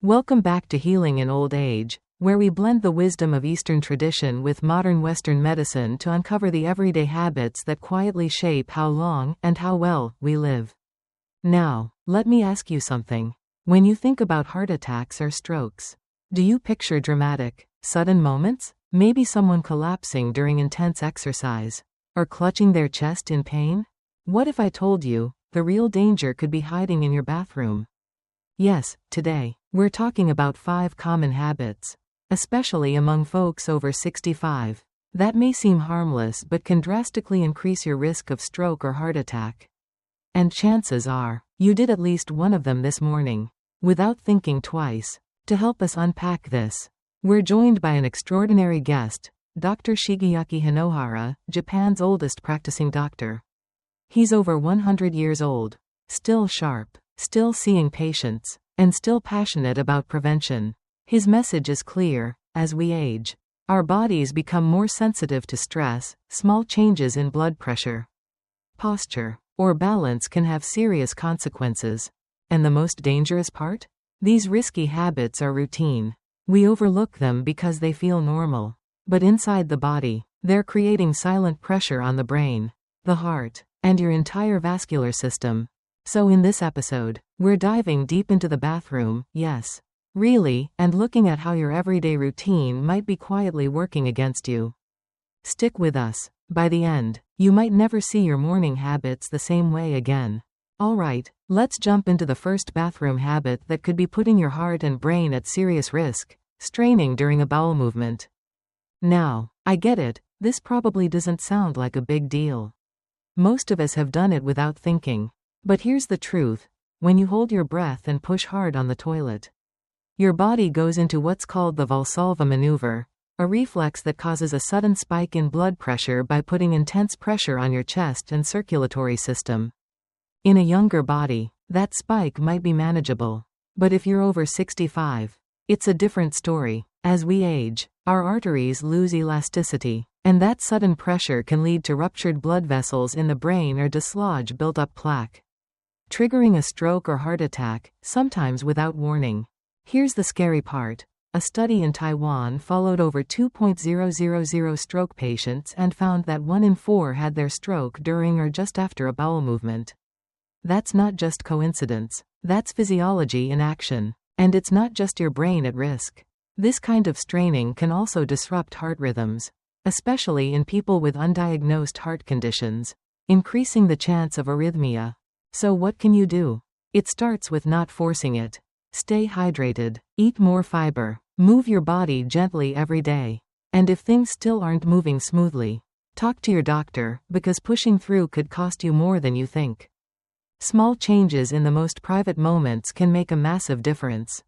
Welcome back to Healing in Old Age, where we blend the wisdom of Eastern tradition with modern Western medicine to uncover the everyday habits that quietly shape how long and how well we live. Now, let me ask you something. When you think about heart attacks or strokes, do you picture dramatic, sudden moments? Maybe someone collapsing during intense exercise, or clutching their chest in pain? What if I told you the real danger could be hiding in your bathroom? Yes, today, we're talking about 5 common habits, especially among folks over 65, that may seem harmless but can drastically increase your risk of stroke or heart attack. And chances are, you did at least one of them this morning, without thinking twice. To help us unpack this, we're joined by an extraordinary guest, Dr. Shigeaki Hinohara, Japan's oldest practicing doctor. He's over 100 years old, still sharp, still seeing patients, and still passionate about prevention. His message is clear: as we age, our bodies become more sensitive to stress. Small changes in blood pressure, posture, or balance can have serious consequences. And the most dangerous part? These risky habits are routine. We overlook them because they feel normal. But inside the body, they're creating silent pressure on the brain, the heart, and your entire vascular system. So in this episode, we're diving deep into the bathroom, yes, really, and looking at how your everyday routine might be quietly working against you. Stick with us. By the end, you might never see your morning habits the same way again. Alright, let's jump into the first bathroom habit that could be putting your heart and brain at serious risk: straining during a bowel movement. Now, I get it, this probably doesn't sound like a big deal. Most of us have done it without thinking. But here's the truth: when you hold your breath and push hard on the toilet, your body goes into what's called the Valsalva maneuver, a reflex that causes a sudden spike in blood pressure by putting intense pressure on your chest and circulatory system. In a younger body, that spike might be manageable. But if you're over 65, it's a different story. As we age, our arteries lose elasticity, and that sudden pressure can lead to ruptured blood vessels in the brain or dislodge built-up plaque, triggering a stroke or heart attack, sometimes without warning. Here's the scary part. A study in Taiwan followed over 2,000 stroke patients and found that 1 in 4 had their stroke during or just after a bowel movement. That's not just coincidence. That's physiology in action. And it's not just your brain at risk. This kind of straining can also disrupt heart rhythms, especially in people with undiagnosed heart conditions, increasing the chance of arrhythmia. So what can you do? It starts with not forcing it. Stay hydrated, eat more fiber, move your body gently every day. And if things still aren't moving smoothly, talk to your doctor, because pushing through could cost you more than you think. Small changes in the most private moments can make a massive difference.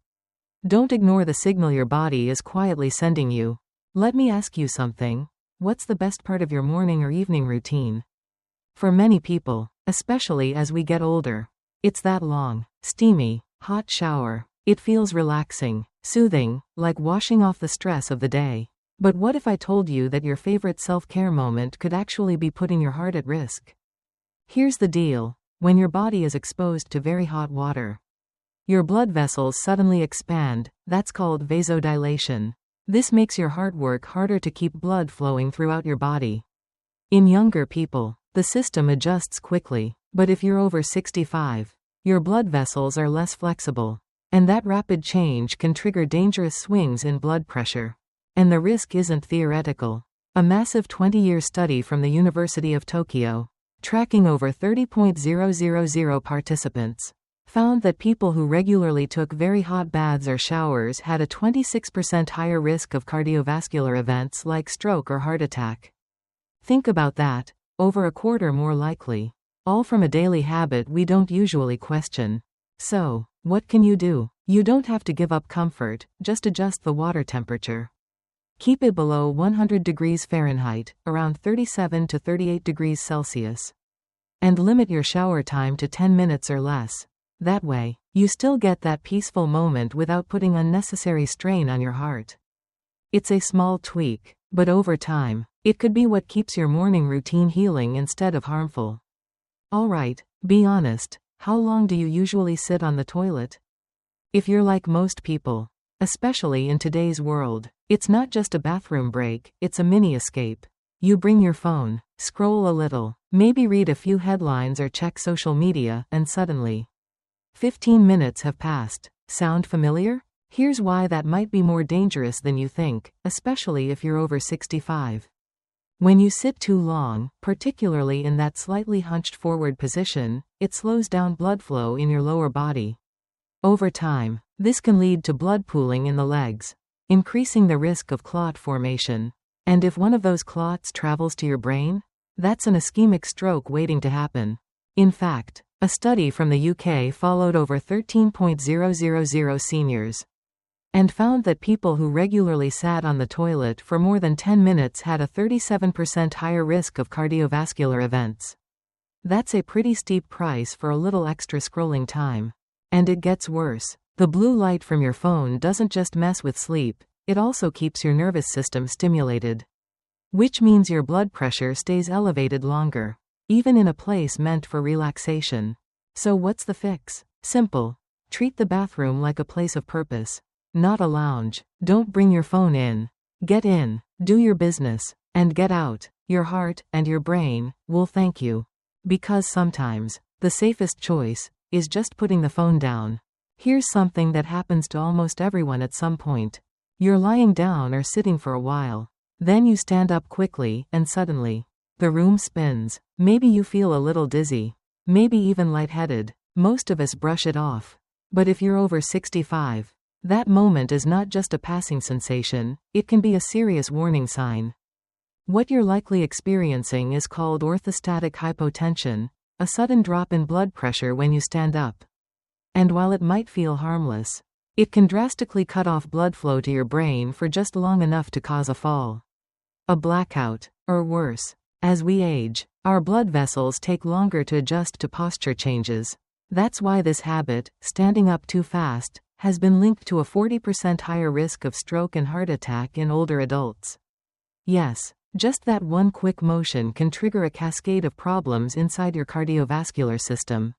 Don't ignore the signal your body is quietly sending you. Let me ask you something. What's the best part of your morning or evening routine? For many people, especially as we get older, it's that long, steamy, hot shower. It feels relaxing, soothing, like washing off the stress of the day. But what if I told you that your favorite self-care moment could actually be putting your heart at risk? Here's the deal. When your body is exposed to very hot water, your blood vessels suddenly expand. That's called vasodilation. This makes your heart work harder to keep blood flowing throughout your body. In younger people, the system adjusts quickly, but if you're over 65, your blood vessels are less flexible, and that rapid change can trigger dangerous swings in blood pressure. And the risk isn't theoretical. A massive 20-year study from the University of Tokyo, tracking over 30,000 participants, found that people who regularly took very hot baths or showers had a 26% higher risk of cardiovascular events like stroke or heart attack. Think about that, over a quarter more likely. All from a daily habit we don't usually question. So, what can you do? You don't have to give up comfort, just adjust the water temperature. Keep it below 100 degrees Fahrenheit, around 37 to 38 degrees Celsius. And limit your shower time to 10 minutes or less. That way, you still get that peaceful moment without putting unnecessary strain on your heart. It's a small tweak, but over time, it could be what keeps your morning routine healing instead of harmful. Alright, be honest. How long do you usually sit on the toilet? If you're like most people, especially in today's world, it's not just a bathroom break, it's a mini escape. You bring your phone, scroll a little, maybe read a few headlines or check social media, and suddenly 15 minutes have passed. Sound familiar? Here's why that might be more dangerous than you think, especially if you're over 65. When you sit too long, particularly in that slightly hunched forward position, it slows down blood flow in your lower body. Over time, this can lead to blood pooling in the legs, increasing the risk of clot formation. And if one of those clots travels to your brain, that's an ischemic stroke waiting to happen. In fact, a study from the UK followed over 13,000 seniors and found that people who regularly sat on the toilet for more than 10 minutes had a 37% higher risk of cardiovascular events. That's a pretty steep price for a little extra scrolling time. And it gets worse. The blue light from your phone doesn't just mess with sleep, it also keeps your nervous system stimulated. Which means your blood pressure stays elevated longer, even in a place meant for relaxation. So what's the fix? Simple. Treat the bathroom like a place of purpose, not a lounge. Don't bring your phone in. Get in, do your business, and get out. Your heart and your brain will thank you. Because sometimes, the safest choice is just putting the phone down. Here's something that happens to almost everyone at some point. You're lying down or sitting for a while. Then you stand up quickly, and suddenly, the room spins. Maybe you feel a little dizzy. Maybe even lightheaded. Most of us brush it off. But if you're over 65, that moment is not just a passing sensation, it can be a serious warning sign. What you're likely experiencing is called orthostatic hypotension, a sudden drop in blood pressure when you stand up. And while it might feel harmless, it can drastically cut off blood flow to your brain for just long enough to cause a fall, a blackout, or worse. As we age, our blood vessels take longer to adjust to posture changes. That's why this habit, standing up too fast, has been linked to a 40% higher risk of stroke and heart attack in older adults. Yes, just that one quick motion can trigger a cascade of problems inside your cardiovascular system.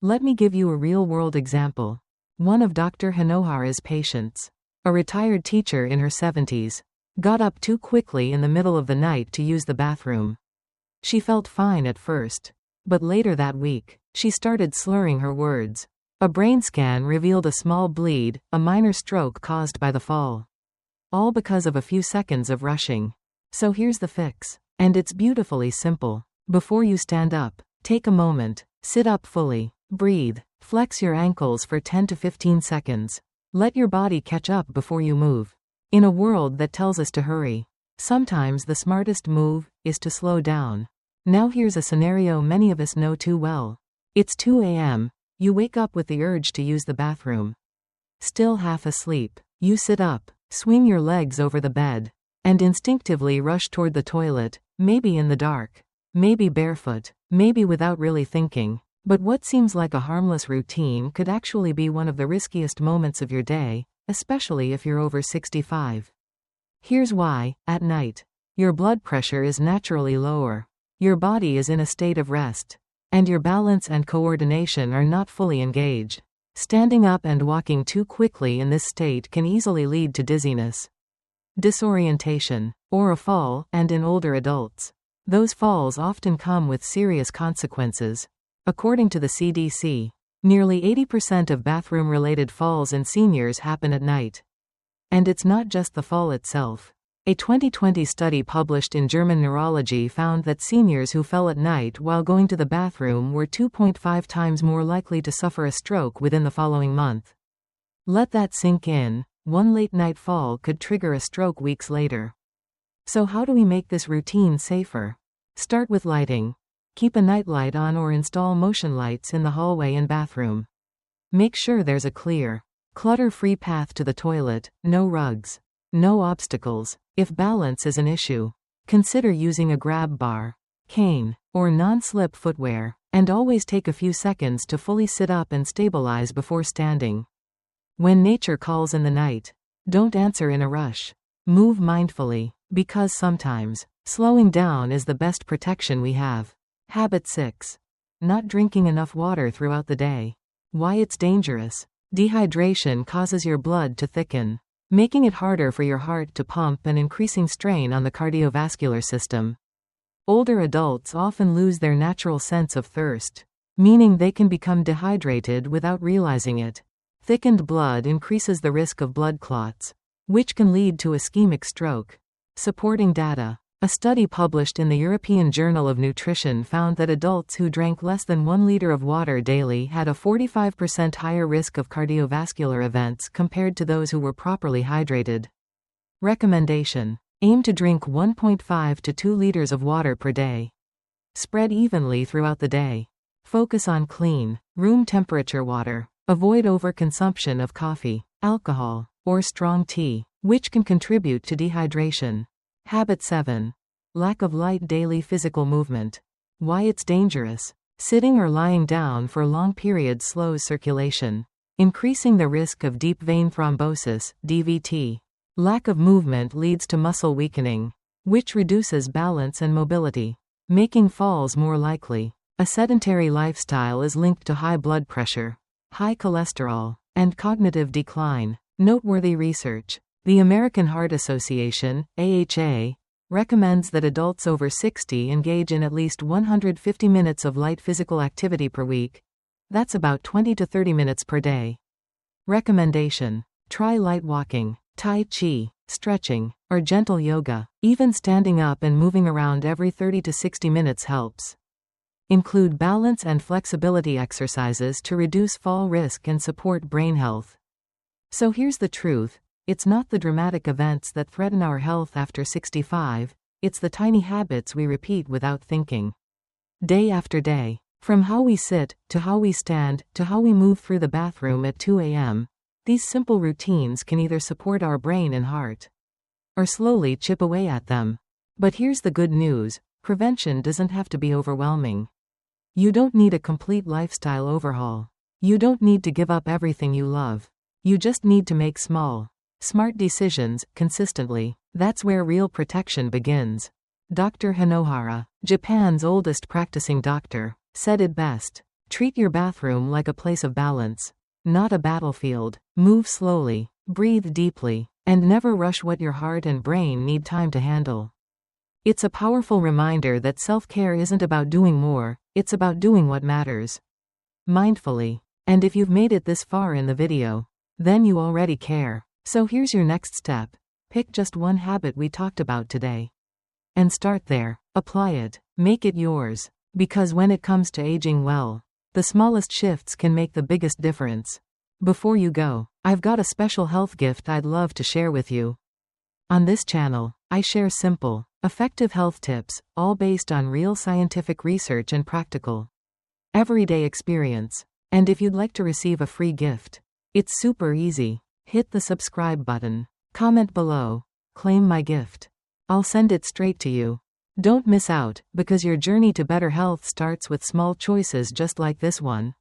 Let me give you a real-world example. One of Dr. Hinohara's patients, a retired teacher in her 70s, got up too quickly in the middle of the night to use the bathroom. She felt fine at first, but later that week, she started slurring her words. A brain scan revealed a small bleed, a minor stroke caused by the fall. All because of a few seconds of rushing. So here's the fix. And it's beautifully simple. Before you stand up, take a moment, sit up fully, breathe, flex your ankles for 10 to 15 seconds. Let your body catch up before you move. In a world that tells us to hurry, sometimes the smartest move is to slow down. Now here's a scenario many of us know too well. It's 2 a.m. You wake up with the urge to use the bathroom. Still half asleep, you sit up, swing your legs over the bed, and instinctively rush toward the toilet, maybe in the dark, maybe barefoot, maybe without really thinking. But what seems like a harmless routine could actually be one of the riskiest moments of your day, especially if you're over 65. Here's why. At night, your blood pressure is naturally lower. Your body is in a state of rest, and your balance and coordination are not fully engaged. Standing up and walking too quickly in this state can easily lead to dizziness, disorientation, or a fall, and in older adults, those falls often come with serious consequences. According to the CDC, nearly 80% of bathroom-related falls in seniors happen at night. And it's not just the fall itself. A 2020 study published in German Neurology found that seniors who fell at night while going to the bathroom were 2.5 times more likely to suffer a stroke within the following month. Let that sink in. One late-night fall could trigger a stroke weeks later. So how do we make this routine safer? Start with lighting. Keep a nightlight on or install motion lights in the hallway and bathroom. Make sure there's a clear, clutter-free path to the toilet, no rugs, no obstacles. If balance is an issue, consider using a grab bar, cane, or non-slip footwear, and always take a few seconds to fully sit up and stabilize before standing. When nature calls in the night, don't answer in a rush. Move mindfully, because sometimes, slowing down is the best protection we have. Habit 6. Not drinking enough water throughout the day. Why it's dangerous. Dehydration causes your blood to thicken, making it harder for your heart to pump and increasing strain on the cardiovascular system. Older adults often lose their natural sense of thirst, meaning they can become dehydrated without realizing it. Thickened blood increases the risk of blood clots, which can lead to ischemic stroke. Supporting data. A study published in the European Journal of Nutrition found that adults who drank less than 1 liter of water daily had a 45% higher risk of cardiovascular events compared to those who were properly hydrated. Recommendation. Aim to drink 1.5 to 2 liters of water per day. Spread evenly throughout the day. Focus on clean, room temperature water. Avoid overconsumption of coffee, alcohol, or strong tea, which can contribute to dehydration. Habit 7. Lack of light daily physical movement. Why it's dangerous. Sitting or lying down for long periods slows circulation, increasing the risk of deep vein thrombosis, DVT. Lack of movement leads to muscle weakening, which reduces balance and mobility, making falls more likely. A sedentary lifestyle is linked to high blood pressure, high cholesterol, and cognitive decline. Noteworthy research. The American Heart Association, AHA, recommends that adults over 60 engage in at least 150 minutes of light physical activity per week. That's about 20 to 30 minutes per day. Recommendation. Try light walking, Tai Chi, stretching, or gentle yoga. Even standing up and moving around every 30 to 60 minutes helps. Include balance and flexibility exercises to reduce fall risk and support brain health. So here's the truth. It's not the dramatic events that threaten our health after 65, it's the tiny habits we repeat without thinking. Day after day. From how we sit, to how we stand, to how we move through the bathroom at 2 a.m., these simple routines can either support our brain and heart, or slowly chip away at them. But here's the good news. Prevention doesn't have to be overwhelming. You don't need a complete lifestyle overhaul. You don't need to give up everything you love. You just need to make small, smart decisions, consistently. That's where real protection begins. Dr. Hinohara, Japan's oldest practicing doctor, said it best. Treat your bathroom like a place of balance, not a battlefield. Move slowly, breathe deeply, and never rush what your heart and brain need time to handle. It's a powerful reminder that self-care isn't about doing more, it's about doing what matters. Mindfully. And if you've made it this far in the video, then you already care. So here's your next step. Pick just one habit we talked about today. And start there. Apply it. Make it yours. Because when it comes to aging well, the smallest shifts can make the biggest difference. Before you go, I've got a special health gift I'd love to share with you. On this channel, I share simple, effective health tips, all based on real scientific research and practical, everyday experience. And if you'd like to receive a free gift, it's super easy. Hit the subscribe button. Comment below. Claim my gift. I'll send it straight to you. Don't miss out, because your journey to better health starts with small choices just like this one.